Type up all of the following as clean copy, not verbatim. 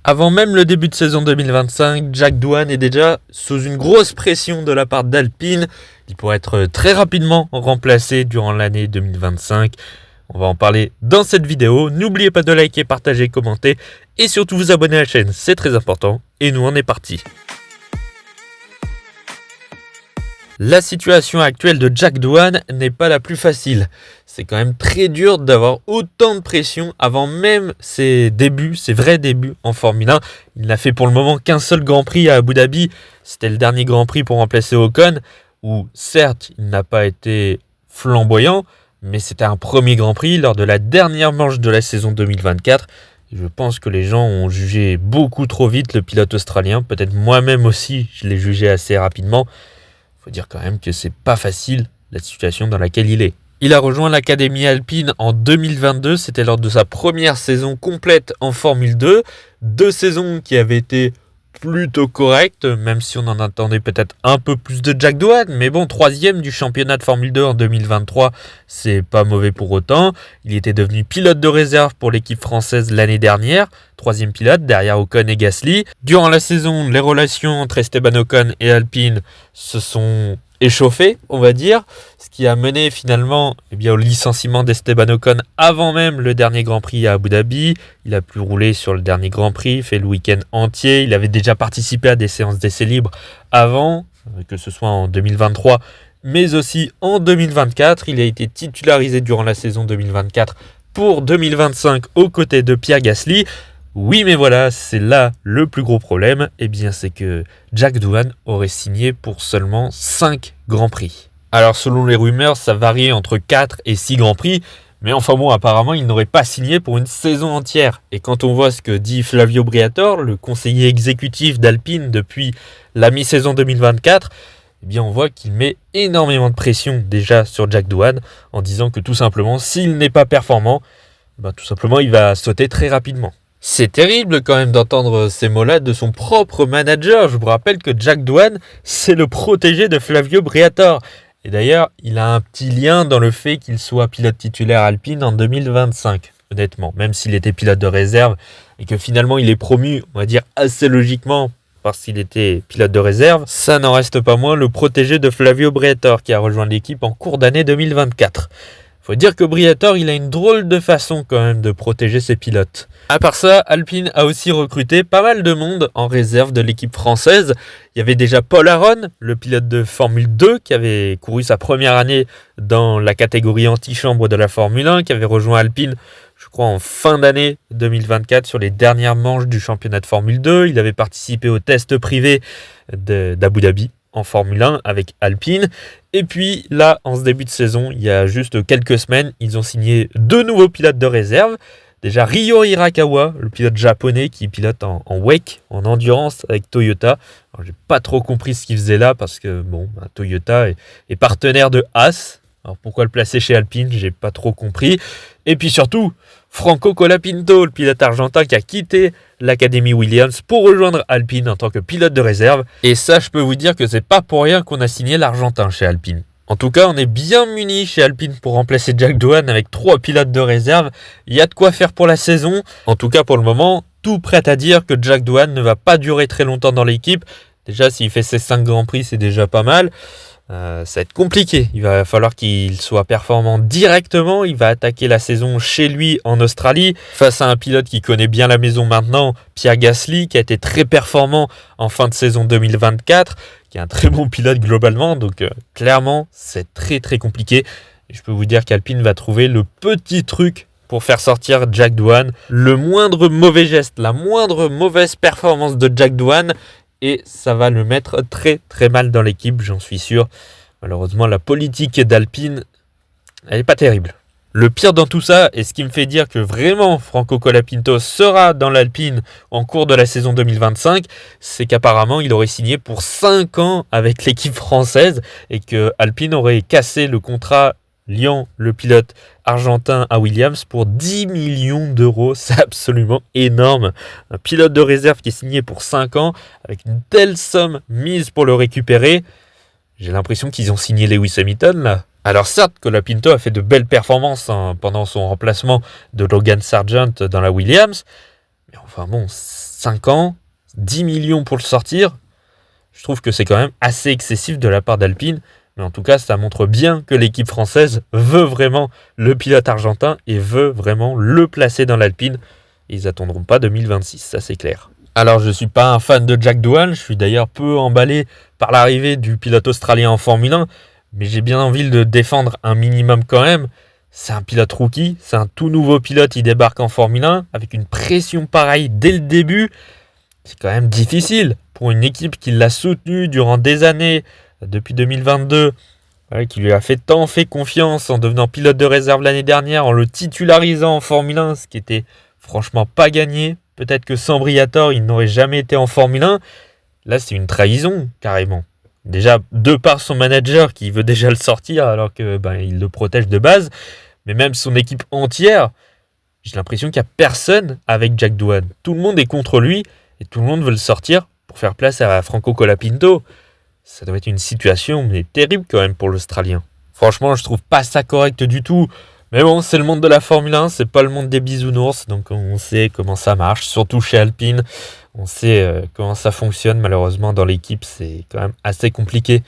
Avant même le début de saison 2025, Jack Doohan est déjà sous une grosse pression de la part d'Alpine. Il pourrait être très rapidement remplacé durant l'année 2025. On va en parler dans cette vidéo. N'oubliez pas de liker, partager, commenter et surtout vous abonner à la chaîne, c'est très important. Et nous, on est parti. La situation actuelle de Jack Doohan n'est pas la plus facile. C'est quand même très dur d'avoir autant de pression avant même ses vrais débuts en Formule 1. Il n'a fait pour le moment qu'un seul Grand Prix à Abu Dhabi. C'était le dernier Grand Prix pour remplacer Ocon, où certes, il n'a pas été flamboyant, mais c'était un premier Grand Prix lors de la dernière manche de la saison 2024. Et je pense que les gens ont jugé beaucoup trop vite le pilote australien. Peut-être moi-même aussi, je l'ai jugé assez rapidement. Il faut dire quand même que c'est pas facile la situation dans laquelle il est. Il a rejoint l'Académie Alpine en 2022, c'était lors de sa première saison complète en Formule 2. 2 saisons qui avaient été plutôt correctes, même si on en attendait peut-être un peu plus de Jack Doohan. Mais bon, 3e du championnat de Formule 2 en 2023, c'est pas mauvais pour autant. Il était devenu pilote de réserve pour l'équipe française l'année dernière. 3e pilote derrière Ocon et Gasly. Durant la saison, les relations entre Esteban Ocon et Alpine se sont échauffées, on va dire, ce qui a mené finalement au licenciement d'Esteban Ocon avant même le dernier Grand Prix à Abu Dhabi. Il a pu rouler sur le dernier Grand Prix, fait le week-end entier. Il avait déjà participé à des séances d'essais libres avant, que ce soit en 2023, mais aussi en 2024. Il a été titularisé durant la saison 2024 pour 2025 aux côtés de Pierre Gasly. Oui, mais voilà, c'est là le plus gros problème. C'est que Jack Doohan aurait signé pour seulement 5 Grands Prix. Alors, selon les rumeurs, ça varie entre 4 et 6 Grands Prix. Mais enfin bon, apparemment, il n'aurait pas signé pour une saison entière. Et quand on voit ce que dit Flavio Briatore, le conseiller exécutif d'Alpine depuis la mi-saison 2024, on voit qu'il met énormément de pression déjà sur Jack Doohan en disant que tout simplement, s'il n'est pas performant, tout simplement, il va sauter très rapidement. C'est terrible quand même d'entendre ces mots-là de son propre manager. Je vous rappelle que Jack Doohan, c'est le protégé de Flavio Briatore. Et d'ailleurs, il a un petit lien dans le fait qu'il soit pilote titulaire Alpine en 2025, honnêtement. Même s'il était pilote de réserve et que finalement il est promu, on va dire assez logiquement, parce qu'il était pilote de réserve, ça n'en reste pas moins le protégé de Flavio Briatore qui a rejoint l'équipe en cours d'année 2024. Faut dire que Briatore, il a une drôle de façon quand même de protéger ses pilotes. À part ça, Alpine a aussi recruté pas mal de monde en réserve de l'équipe française. Il y avait déjà Paul Aron, le pilote de Formule 2, qui avait couru sa première année dans la catégorie antichambre de la Formule 1, qui avait rejoint Alpine, je crois, en fin d'année 2024 sur les dernières manches du championnat de Formule 2. Il avait participé au test privé d'Abu Dhabi en Formule 1 avec Alpine. Et puis là, en ce début de saison, il y a juste quelques semaines, ils ont signé 2 nouveaux pilotes de réserve. Déjà Ryo Hirakawa, le pilote japonais qui pilote en WEC, en endurance avec Toyota. Alors, j'ai pas trop compris ce qu'il faisait là parce que Toyota est partenaire de Haas. Alors pourquoi le placer chez Alpine, j'ai pas trop compris. Et puis surtout, Franco Colapinto, le pilote argentin qui a quitté l'Académie Williams pour rejoindre Alpine en tant que pilote de réserve. Et ça, je peux vous dire que c'est pas pour rien qu'on a signé l'Argentin chez Alpine. En tout cas, on est bien munis chez Alpine pour remplacer Jack Doohan avec 3 pilotes de réserve. Il y a de quoi faire pour la saison. En tout cas, pour le moment, tout prête à dire que Jack Doohan ne va pas durer très longtemps dans l'équipe. Déjà, s'il fait ses 5 Grands Prix, c'est déjà pas mal. Ça va être compliqué. Il va falloir qu'il soit performant directement. Il va attaquer la saison chez lui en Australie face à un pilote qui connaît bien la maison maintenant, Pierre Gasly, qui a été très performant en fin de saison 2024, qui est un très bon pilote globalement. Donc clairement, c'est très très compliqué. Et je peux vous dire qu'Alpine va trouver le petit truc pour faire sortir Jack Doohan. Le moindre mauvais geste, la moindre mauvaise performance de Jack Doohan, et ça va le mettre très très mal dans l'équipe, j'en suis sûr. Malheureusement, la politique d'Alpine, elle n'est pas terrible. Le pire dans tout ça, et ce qui me fait dire que vraiment Franco Colapinto sera dans l'Alpine en cours de la saison 2025, c'est qu'apparemment il aurait signé pour 5 ans avec l'équipe française et que Alpine aurait cassé le contrat liant le pilote argentin à Williams pour 10 millions d'euros. C'est absolument énorme. Un pilote de réserve qui est signé pour 5 ans avec une telle somme mise pour le récupérer. J'ai l'impression qu'ils ont signé Lewis Hamilton là. Alors certes, Colapinto a fait de belles performances pendant son remplacement de Logan Sargent dans la Williams. Mais enfin bon, 5 ans, 10 millions pour le sortir. Je trouve que c'est quand même assez excessif de la part d'Alpine. Mais en tout cas, ça montre bien que l'équipe française veut vraiment le pilote argentin et veut vraiment le placer dans l'Alpine. Ils attendront pas 2026, ça c'est clair. Alors je ne suis pas un fan de Jack Doohan, je suis d'ailleurs peu emballé par l'arrivée du pilote australien en Formule 1, mais j'ai bien envie de le défendre un minimum quand même. C'est un pilote rookie, c'est un tout nouveau pilote, il débarque en Formule 1 avec une pression pareille dès le début. C'est quand même difficile pour une équipe qui l'a soutenu durant des années, depuis 2022, qui lui a fait confiance en devenant pilote de réserve l'année dernière, en le titularisant en Formule 1, ce qui était franchement pas gagné. Peut-être que sans Briatore, il n'aurait jamais été en Formule 1. Là, c'est une trahison, carrément. Déjà, de par son manager qui veut déjà le sortir alors que il le protège de base, mais même son équipe entière, j'ai l'impression qu'il n'y a personne avec Jack Doohan. Tout le monde est contre lui et tout le monde veut le sortir pour faire place à Franco Colapinto. Ça doit être une situation mais terrible quand même pour l'Australien. Franchement, je trouve pas ça correct du tout. Mais bon, c'est le monde de la Formule 1, c'est pas le monde des bisounours, donc on sait comment ça marche, surtout chez Alpine. On sait comment ça fonctionne, malheureusement dans l'équipe, c'est quand même assez compliqué.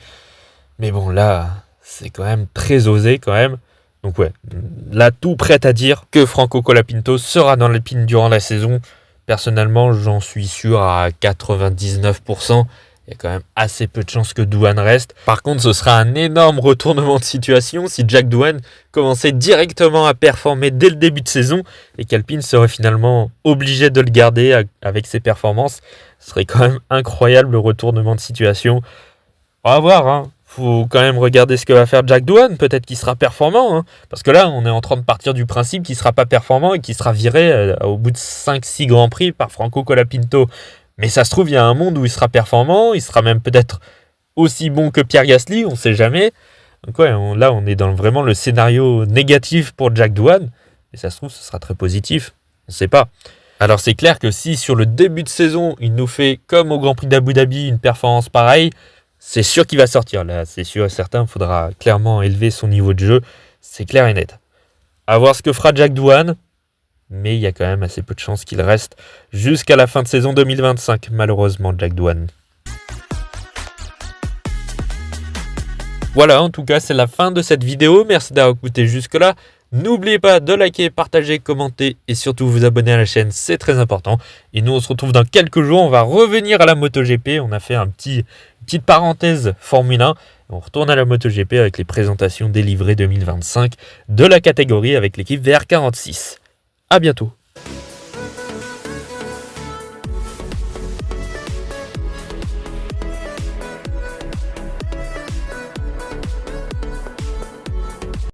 Mais bon, là, c'est quand même très osé quand même. Donc ouais, là, tout prêt à dire que Franco Colapinto sera dans l'Alpine durant la saison. Personnellement, j'en suis sûr à 99%. Il y a quand même assez peu de chances que Doohan reste. Par contre, ce sera un énorme retournement de situation si Jack Doohan commençait directement à performer dès le début de saison et qu'Alpine serait finalement obligé de le garder avec ses performances. Ce serait quand même incroyable le retournement de situation. On va voir, hein. Faut quand même regarder ce que va faire Jack Doohan. Peut-être qu'il sera performant, hein. Parce que là, on est en train de partir du principe qu'il ne sera pas performant et qu'il sera viré au bout de 5-6 Grands Prix par Franco Colapinto. Mais ça se trouve, il y a un monde où il sera performant, il sera même peut-être aussi bon que Pierre Gasly, on ne sait jamais. Donc ouais, là, on est dans vraiment le scénario négatif pour Jack Doohan. Et ça se trouve, ce sera très positif. On ne sait pas. Alors c'est clair que si sur le début de saison, il nous fait, comme au Grand Prix d'Abu Dhabi, une performance pareille, c'est sûr qu'il va sortir. Là, c'est sûr et certain, il faudra clairement élever son niveau de jeu. C'est clair et net. À voir ce que fera Jack Doohan. Mais il y a quand même assez peu de chances qu'il reste jusqu'à la fin de saison 2025, malheureusement, Jack Doohan. Voilà, en tout cas, c'est la fin de cette vidéo. Merci d'avoir écouté jusque-là. N'oubliez pas de liker, partager, commenter et surtout vous abonner à la chaîne, c'est très important. Et nous, on se retrouve dans quelques jours. On va revenir à la MotoGP. On a fait une petite parenthèse Formule 1. On retourne à la MotoGP avec les présentations des livrets 2025 de la catégorie avec l'équipe VR46. À bientôt.